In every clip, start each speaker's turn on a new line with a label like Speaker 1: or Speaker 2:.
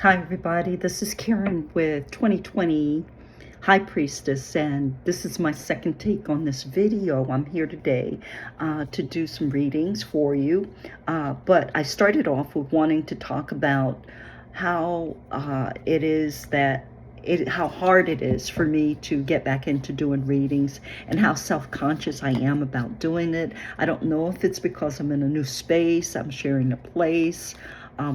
Speaker 1: Hi, everybody. This is Karen with 2020 High Priestess, and this is my second take on this video. I'm here today to do some readings for you, but I started off with wanting to talk about how it is that how hard it is for me to get back into doing readings and how self-conscious I am about doing it. I don't know if it's because I'm in a new space, I'm sharing a place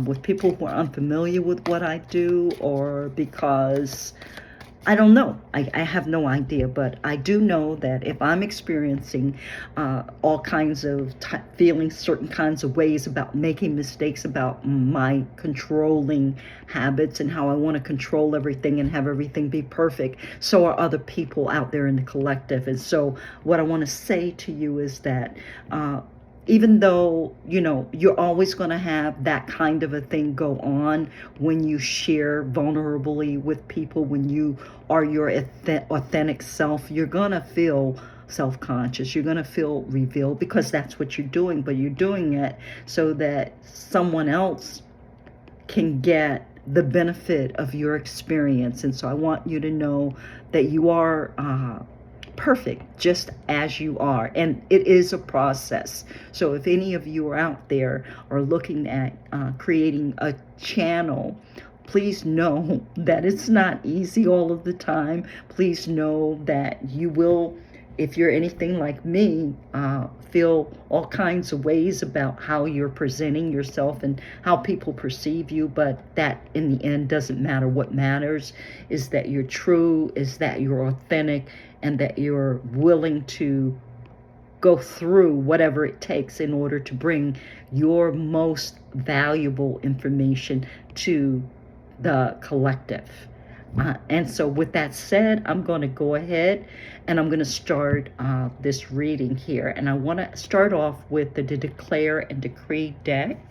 Speaker 1: with people who are unfamiliar with what I do, or because I don't know. I have no idea, but I do know that if I'm experiencing all kinds of feeling certain kinds of ways about making mistakes, about my controlling habits and how I want to control everything and have everything be perfect, so are other people out there in the collective. And so what I want to say to you is that even though, you're always going to have that kind of a thing go on when you share vulnerably with people, when you are your authentic self, you're going to feel self-conscious, you're going to feel revealed, because that's what you're doing, but you're doing it so that someone else can get the benefit of your experience. And so I want you to know that you are perfect just as you are, and it is a process. So if any of you are out there are looking at creating a channel, please know that it's not easy all of the time. Please know that you will, if you're anything like me, feel all kinds of ways about how you're presenting yourself and how people perceive you, but that in the end doesn't matter. What matters is that you're true, is that you're authentic, and that you're willing to go through whatever it takes in order to bring your most valuable information to the collective. And so with that said, I'm going to go ahead and I'm going to start this reading here. And I want to start off with the Declare and Decree deck.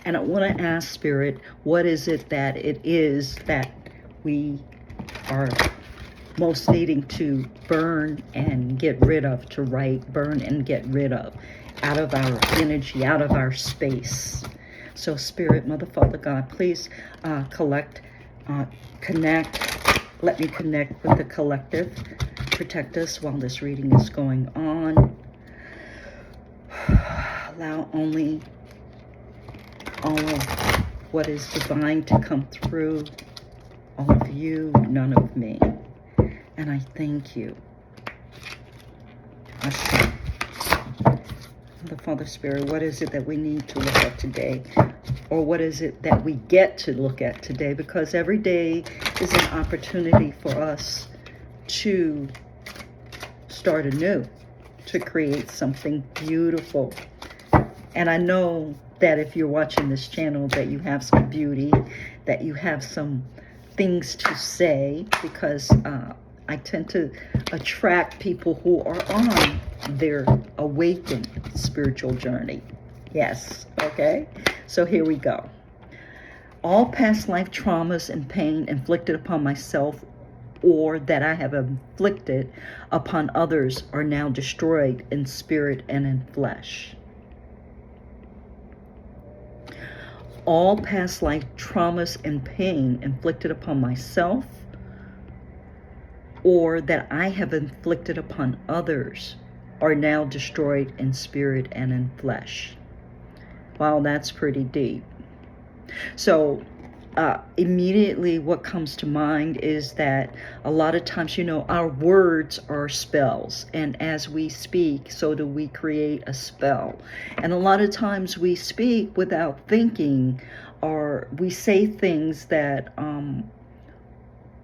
Speaker 1: And I want to ask Spirit, what is it that we are most needing to burn and get rid of, to burn and get rid of, out of our energy, out of our space. So Spirit, Mother, Father, God, please connect, let me connect with the collective, protect us while this reading is going on. Allow only all of what is divine to come through, all of you, none of me. And I thank you. The Father Spirit, what is it that we need to look at today? Or what is it that we get to look at today? Because every day is an opportunity for us to start anew, to create something beautiful. And I know that if you're watching this channel, that you have some beauty, that you have some things to say, because I tend to attract people who are on their awakened spiritual journey. Yes, okay? So here we go. All past life traumas and pain inflicted upon myself or that I have inflicted upon others are now destroyed in spirit and in flesh. All past life traumas and pain inflicted upon myself or that I have inflicted upon others are now destroyed in spirit and in flesh. Wow, that's pretty deep. So immediately what comes to mind is that a lot of times, our words are spells, and as we speak, so do we create a spell. And a lot of times we speak without thinking, or we say things that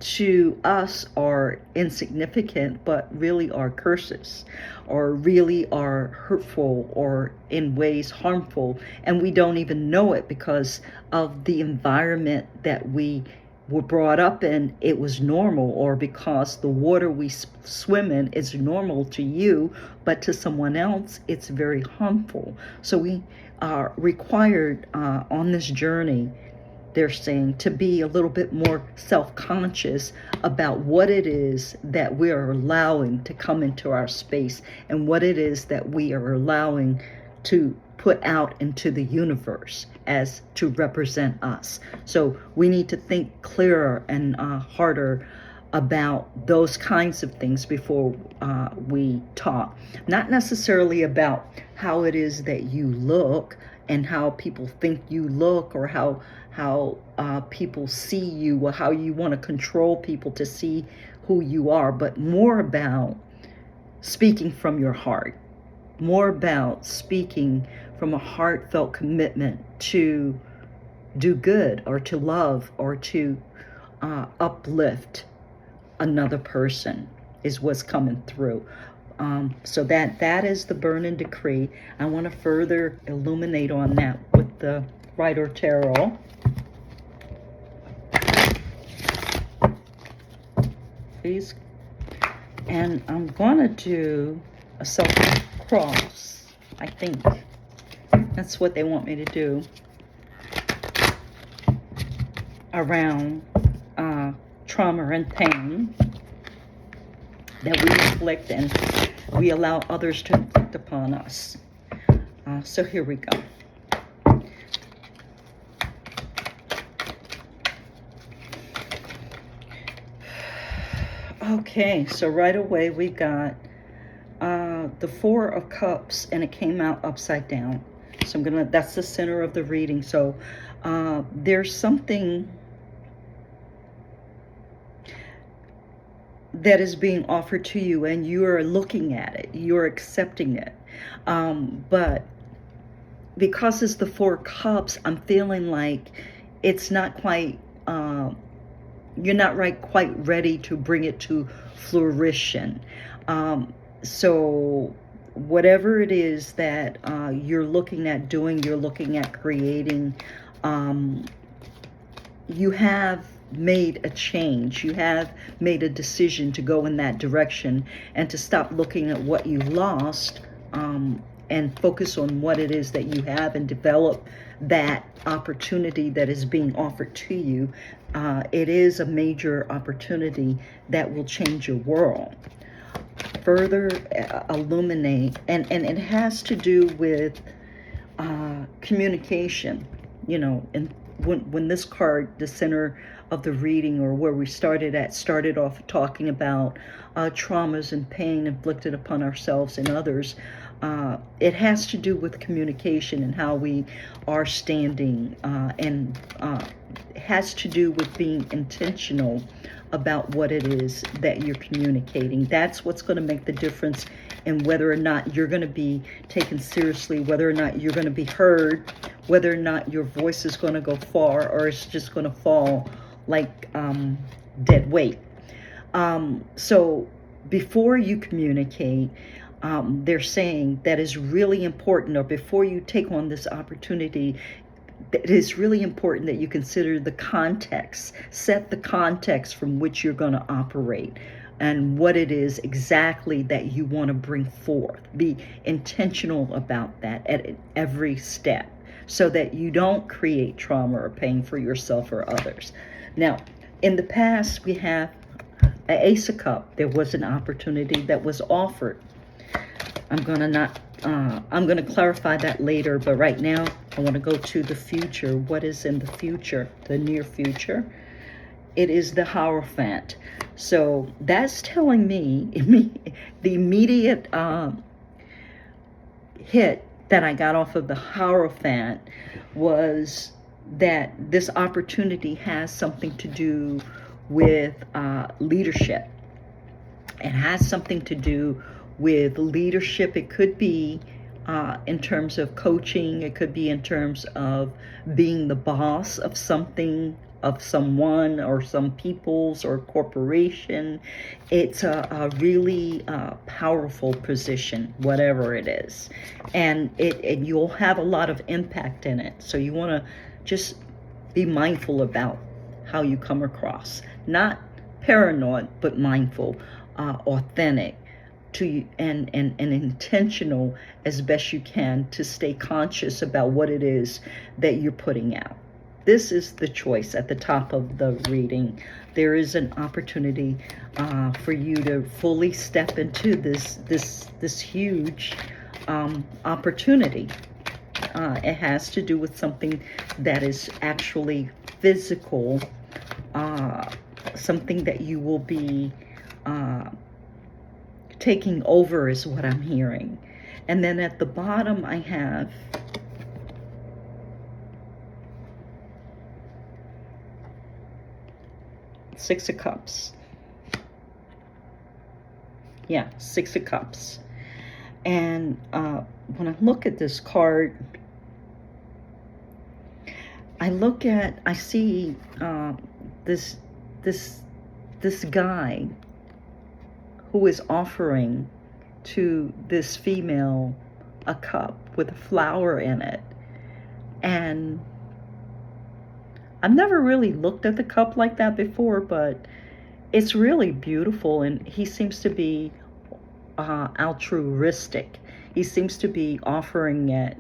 Speaker 1: to us are insignificant, but really are curses, or really are hurtful, or in ways harmful, and we don't even know it because of the environment that we were brought up in. It was normal, or because the water we swim in is normal to you, but to someone else it's very harmful. So we are required on this journey, they're saying, to be a little bit more self-conscious about what it is that we are allowing to come into our space, and what it is that we are allowing to put out into the universe as to represent us. So we need to think clearer and harder about those kinds of things before we talk. Not necessarily about how it is that you look and how people think you look, or how people see you, or how you want to control people to see who you are, but more about speaking from your heart, more about speaking from a heartfelt commitment to do good, or to love, or to uplift another person, is what's coming through. So that is the burning decree. I want to further illuminate on that with the Rider Tarot. Please. And I'm gonna do a self cross. I think that's what they want me to do around trauma and pain that we inflict and we allow others to inflict upon us. So here we go. Okay, so right away we got the Four of Cups, and it came out upside down. So that's the center of the reading. So there's something that is being offered to you, and you're looking at it, you're accepting it. But because it's the Four Cups, I'm feeling like it's not quite, you're not quite ready to bring it to fruition. So whatever it is that you're looking at doing, you're looking at creating, you have made a change. You have made a decision to go in that direction and to stop looking at what you lost, and focus on what it is that you have, and develop that opportunity that is being offered to you. It is a major opportunity that will change your world. Further illuminate, and it has to do with communication, you know. And when this card, the center of the reading, or where we started off talking about traumas and pain inflicted upon ourselves and others, it has to do with communication and how we are standing, and has to do with being intentional about what it is that you're communicating. That's what's going to make the difference in whether or not you're going to be taken seriously, whether or not you're going to be heard, whether or not your voice is going to go far, or it's just going to fall like dead weight. So before you communicate, they're saying that is really important, or before you take on this opportunity, it is really important that you consider the context, set the context from which you're going to operate, and what it is exactly that you want to bring forth. Be intentional about that at every step, so that you don't create trauma or pain for yourself or others. Now, in the past, we have an Ace of Cups. There was an opportunity that was offered. I'm going to clarify that later, but right now I want to go to the future. What is in the future, the near future? It is the Hierophant. So that's telling me the immediate hit that I got off of the Hierophant was that this opportunity has something to do with leadership. It has something to do with leadership. It could be in terms of coaching. It could be in terms of being the boss of something, of someone, or some people's or corporation. It's a really powerful position, whatever it is, and you'll have a lot of impact in it. So you want to just be mindful about how you come across, not paranoid, but mindful, authentic, and intentional as best you can, to stay conscious about what it is that you're putting out. This is the choice at the top of the reading. There is an opportunity for you to fully step into this huge opportunity. It has to do with something that is actually physical, something that you will be taking over is what I'm hearing. And then at the bottom I have Six of Cups. Yeah, Six of Cups. And when I look at this card, I see this guy who is offering to this female a cup with a flower in it. And I've never really looked at the cup like that before, but it's really beautiful, and he seems to be altruistic. He seems to be offering it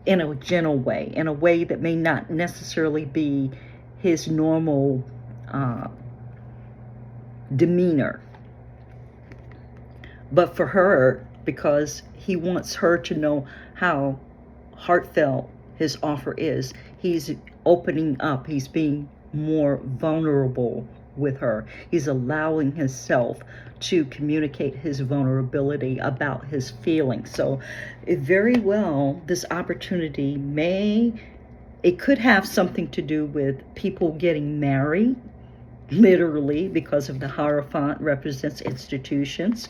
Speaker 1: in a gentle way, in a way that may not necessarily be his normal demeanor. But for her, because he wants her to know how heartfelt his offer is, he's opening up. He's being more vulnerable with her. He's allowing himself to communicate his vulnerability about his feelings. So very well, this opportunity it could have something to do with people getting married, literally, because of the Hierophant represents institutions,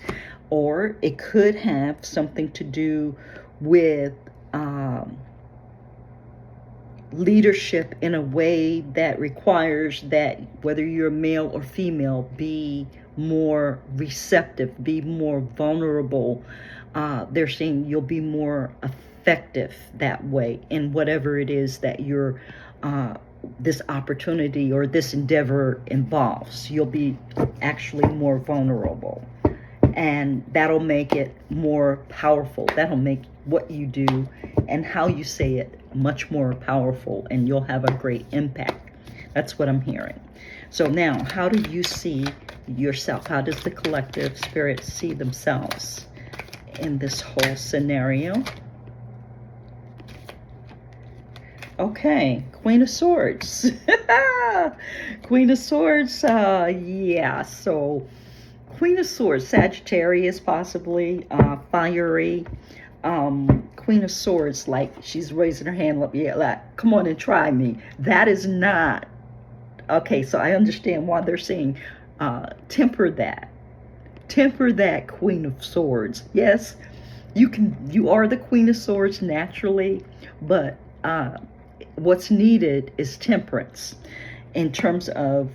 Speaker 1: or it could have something to do with leadership in a way that requires that whether you're male or female, be more receptive, be more vulnerable. They're saying you'll be more effective that way in whatever it is that you're this opportunity or this endeavor involves. You'll be actually more vulnerable, and that'll make it more powerful. That'll make what you do and how you say it much more powerful, and you'll have a great impact. That's what I'm hearing. So now, how do you see yourself? How does the collective spirit see themselves in this whole scenario? Okay, Queen of Swords. Queen of Swords, yeah, so Queen of Swords, Sagittarius possibly, fiery. Queen of Swords, like she's raising her hand up, yeah, like, come on and try me. That is not, okay, so I understand why they're saying, temper that, Queen of Swords. Yes, you are the Queen of Swords naturally, but what's needed is temperance in terms of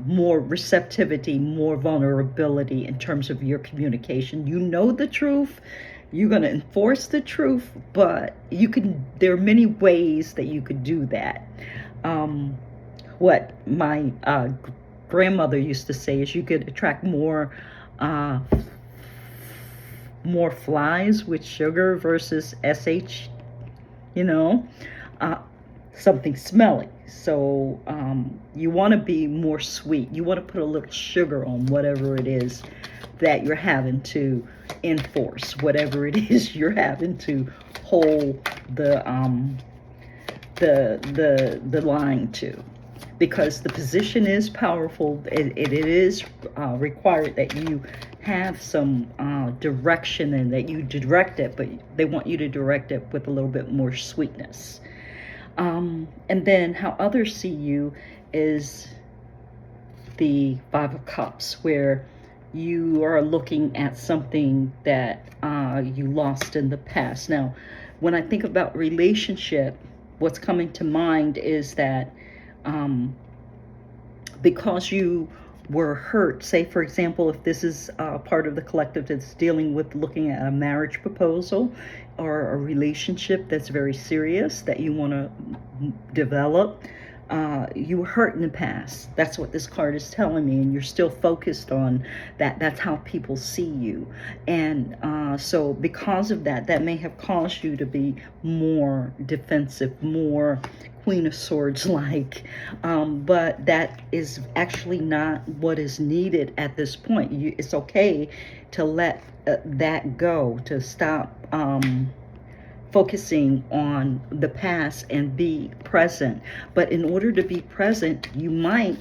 Speaker 1: more receptivity, more vulnerability in terms of your communication. You know the truth, you're going to enforce the truth, but there are many ways that you could do that. What my grandmother used to say is you could attract more flies with sugar versus SH, something smelly. So you want to be more sweet. You want to put a little sugar on whatever it is that you're having to enforce, whatever it is you're having to hold the line to, because the position is powerful. It is required that you have some direction and that you direct it, but they want you to direct it with a little bit more sweetness. And then how others see you is the Five of Cups, where you are looking at something that you lost in the past. Now, when I think about relationship, what's coming to mind is that because you were hurt, say for example, if this is part of the collective that's dealing with looking at a marriage proposal or a relationship that's very serious that you want to develop, you were hurt in the past. That's what this card is telling me, and you're still focused on that. That's how people see you. And so because of that, that may have caused you to be more defensive, more Queen of Swords like, but that is actually not what is needed at this point. It's okay to let that go, to stop focusing on the past and be present. But in order to be present, you might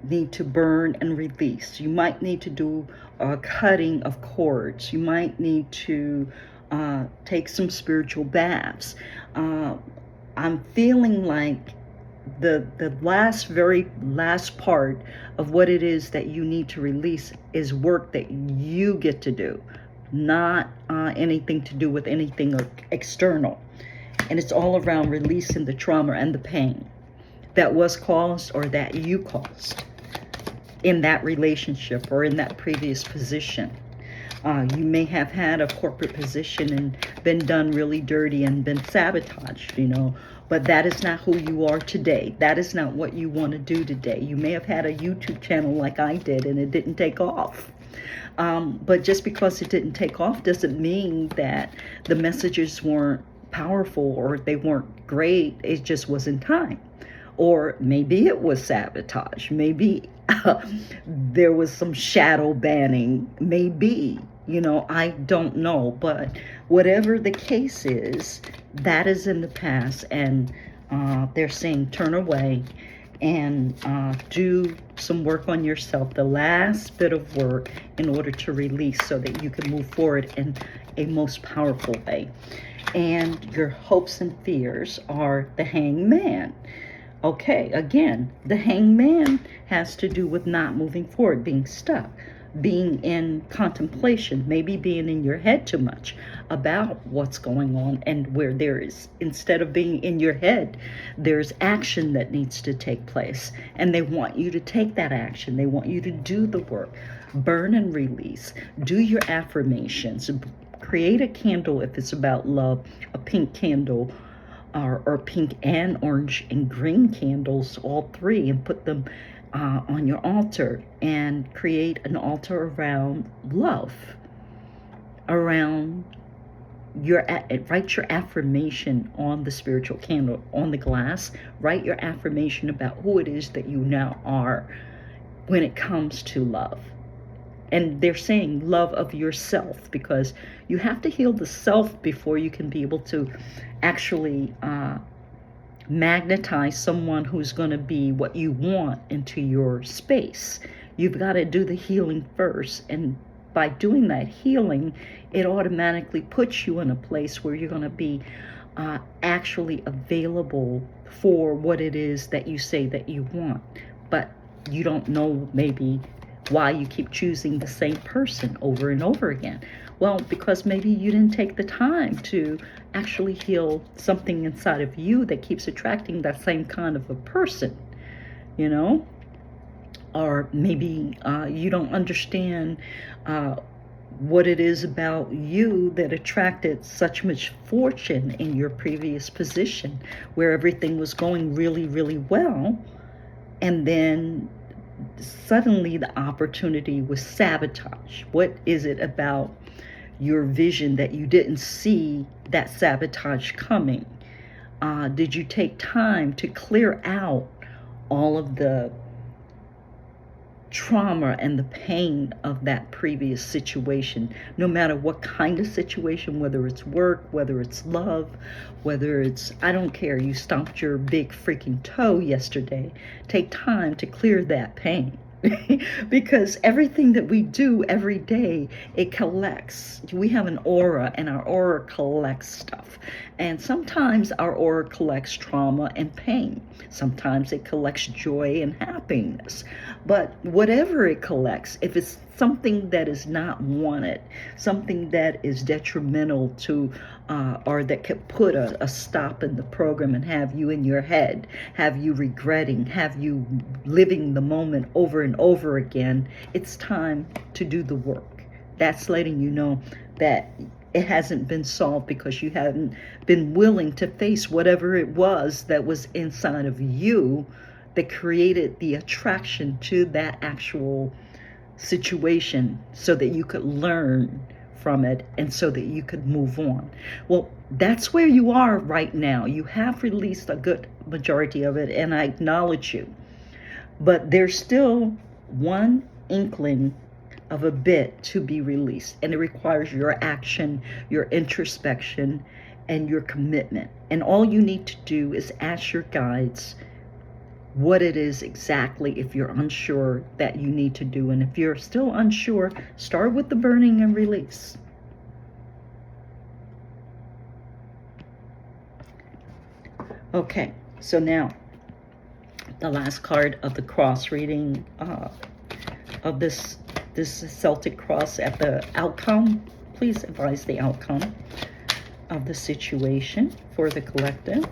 Speaker 1: need to burn and release. You might need to do a cutting of cords. You might need to take some spiritual baths. I'm feeling like the very last part of what it is that you need to release is work that you get to do, not anything to do with anything external. And it's all around releasing the trauma and the pain that was caused or that you caused in that relationship or in that previous position. You may have had a corporate position and been done really dirty and been sabotaged, but that is not who you are today. That is not what you want to do today. You may have had a YouTube channel like I did and it didn't take off. But just because it didn't take off doesn't mean that the messages weren't powerful or they weren't great. It just wasn't time. Or maybe it was sabotage. Maybe there was some shadow banning. Maybe, I don't know. But whatever the case is, that is in the past. And they're saying turn away and do some work on yourself, the last bit of work in order to release so that you can move forward in a most powerful way. And your hopes and fears are the hangman. Okay, again, the hangman has to do with not moving forward, being stuck, being in contemplation, maybe being in your head too much about what's going on, and where there is, instead of being in your head, there's action that needs to take place. And they want you to take that action. They want you to do the work, burn and release, do your affirmations, create a candle if it's about love, a pink candle, or pink and orange and green candles, all three, and put them on your altar and create an altar around love, around write your affirmation on the spiritual candle, on the glass. Write your affirmation about who it is that you now are when it comes to love. And they're saying love of yourself, because you have to heal the self before you can be able to actually magnetize someone who's going to be what you want into your space. You've got to do the healing first. And by doing that healing, it automatically puts you in a place where you're going to be actually available for what it is that you say that you want. But you don't know maybe why you keep choosing the same person over and over again. Well, because maybe you didn't take the time to actually heal something inside of you that keeps attracting that same kind of a person, or maybe you don't understand what it is about you that attracted such much fortune in your previous position, where everything was going really, really well, and then suddenly the opportunity was sabotage. What is it about your vision that you didn't see that sabotage coming? Did you take time to clear out all of the trauma and the pain of that previous situation, no matter what kind of situation, whether it's work, whether it's love, whether it's, I don't care, you stomped your big freaking toe yesterday. Take time to clear that pain. Because everything that we do every day, it collects. We have an aura, and our aura collects stuff. And sometimes our aura collects trauma and pain. Sometimes it collects joy and happiness. But whatever it collects, if it's something that is not wanted, something that is detrimental to, or that could put a stop in the program and have you in your head, have you regretting, have you living the moment over and over again, it's time to do the work. That's letting you know that it hasn't been solved because you haven't been willing to face whatever it was that was inside of you that created the attraction to that actual situation, so that you could learn from it and so that you could move on. Well, that's where you are right now. You have released a good majority of it, and I acknowledge you. But there's still one inkling of a bit to be released. And it requires your action, your introspection, and your commitment. And all you need to do is ask your guides what it is exactly, if you're unsure, that you need to do. And if you're still unsure, start with the burning and release. Okay, so now the last card of the cross reading of this Celtic cross at the outcome. Please advise the outcome of the situation for the collective.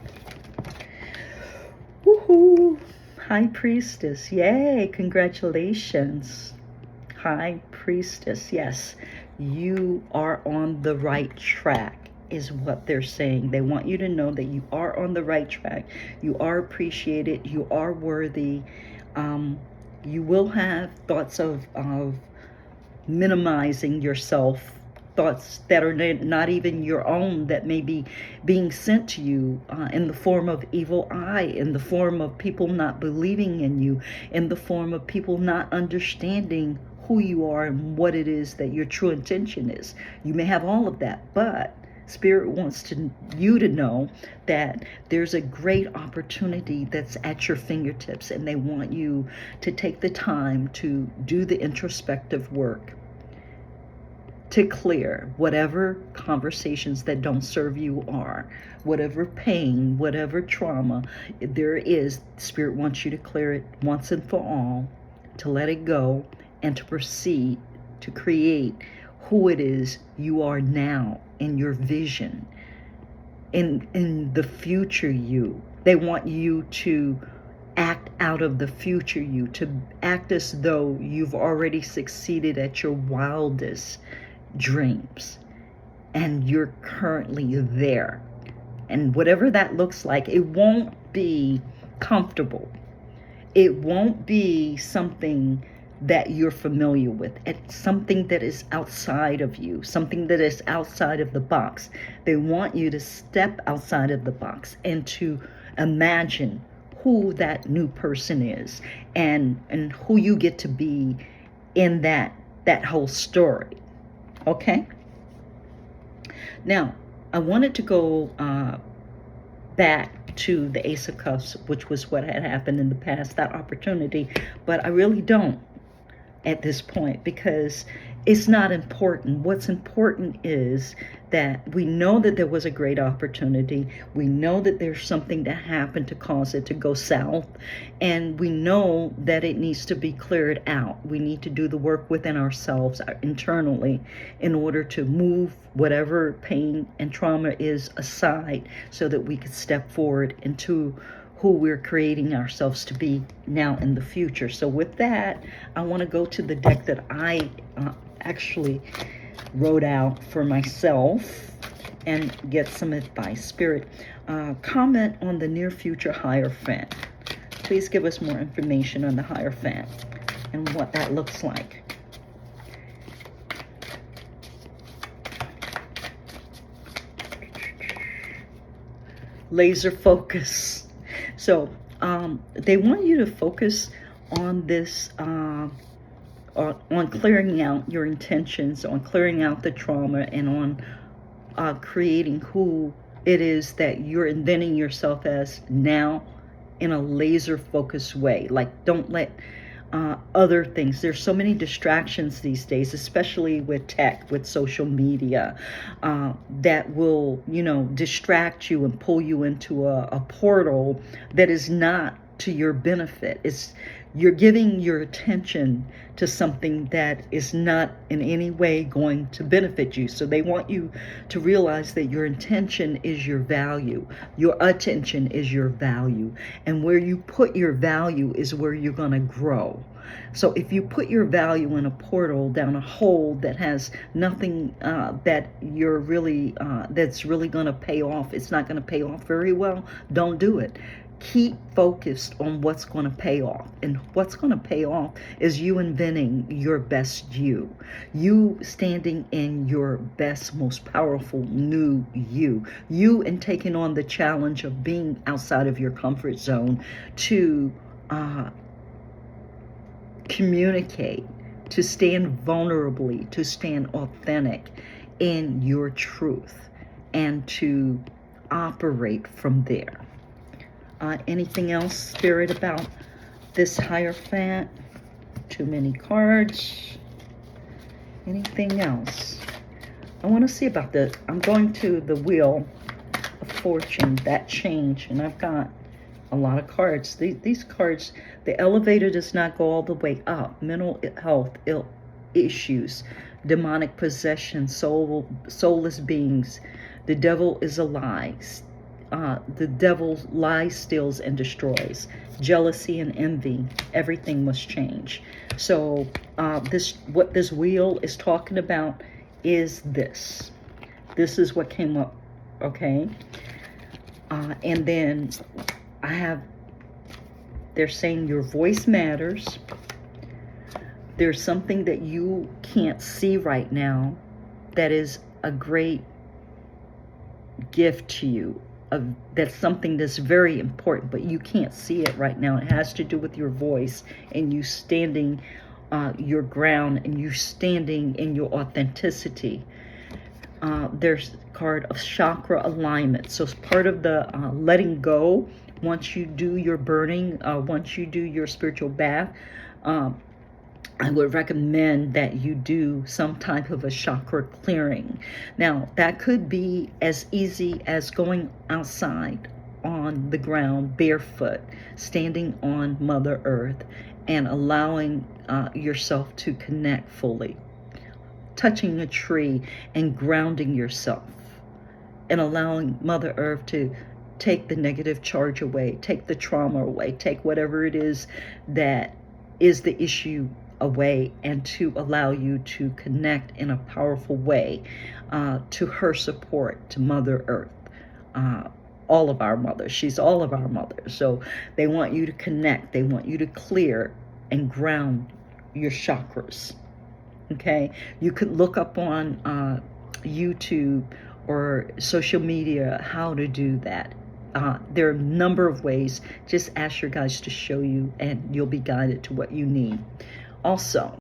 Speaker 1: Woohoo! High Priestess, yay, congratulations. High Priestess, yes, you are on the right track, is what they're saying. They want you to know that you are on the right track. You are appreciated. You are worthy. You will have thoughts of minimizing yourself, thoughts that are not even your own, that may be being sent to you in the form of evil eye, in the form of people not believing in you, in the form of people not understanding who you are and what it is that your true intention is. You may have all of that, but Spirit wants you to know that there's a great opportunity that's at your fingertips, and they want you to take the time to do the introspective work to clear whatever conversations that don't serve you are, whatever pain, whatever trauma there is. Spirit wants you to clear it once and for all, to let it go, and to proceed to create who it is you are now in your vision, in the future you. They want you to act out of the future you, to act as though you've already succeeded at your wildest dreams and you're currently there. And whatever that looks like, it won't be comfortable. It won't be something that you're familiar with. It's something that is outside of you, something that is outside of the box. They want you to step outside of the box and to imagine who that new person is, and who you get to be in that whole story. Okay? Now, I wanted to go back to the Ace of Cups, which was what had happened in the past, that opportunity, but I really don't at this point, because it's not important. What's important is that we know that there was a great opportunity. We know that there's something that happened to cause it to go south, and we know that it needs to be cleared out. We need to do the work within ourselves internally in order to move whatever pain and trauma is aside, so that we could step forward into who we're creating ourselves to be now in the future. So with that, I want to go to the deck that I actually wrote out for myself and get some advice. Spirit, comment on the near future Hierophant. Please give us more information on the Hierophant and what that looks like. Laser focus. So they want you to focus on this, on clearing out your intentions, on clearing out the trauma, and on creating who it is that you're inventing yourself as now in a laser focused way. Like, don't let other things. There's so many distractions these days, especially with tech, with social media, that will, distract you and pull you into a portal that is not to your benefit. You're giving your attention to something that is not in any way going to benefit you. So they want you to realize that your intention is your value. Your attention is your value. And where you put your value is where you're going to grow. So if you put your value in a portal down a hole that has nothing that you're really, that's really going to pay off, it's not going to pay off very well, don't do it. Keep focused on what's going to pay off. And what's going to pay off is you inventing your best you. You standing in your best, most powerful new you. You, and taking on the challenge of being outside of your comfort zone to communicate to stand vulnerably, to stand authentic in your truth, and to operate from there. Anything else, Spirit, about this Hierophant? Too many cards. Anything else? I want to see about I'm going to the Wheel of Fortune, that change, and I've got a lot of cards. These cards, the elevator does not go all the way up. Mental health, issues, demonic possession, soulless beings. The devil is a lie. The devil lies, steals, and destroys. Jealousy and envy. Everything must change. So what this wheel is talking about is this. This is what came up, okay? And then they're saying your voice matters. There's something that you can't see right now that is a great gift to you. That's something that's very important, but you can't see it right now. It has to do with your voice and you standing your ground and you standing in your authenticity. There's a card of chakra alignment. So it's part of the letting go. Once you do your burning, once you do your spiritual bath, I would recommend that you do some type of a chakra clearing. Now, that could be as easy as going outside on the ground barefoot, standing on Mother Earth, and allowing yourself to connect fully. Touching a tree and grounding yourself, and allowing Mother Earth to take the negative charge away, take the trauma away, take whatever it is that is the issue away, and to allow you to connect in a powerful way to her support, to Mother Earth. All of our mothers. She's all of our mothers. So they want you to connect. They want you to clear and ground your chakras. Okay? You could look up on YouTube or social media how to do that. There are a number of ways. Just ask your guides to show you, and you'll be guided to what you need. Also,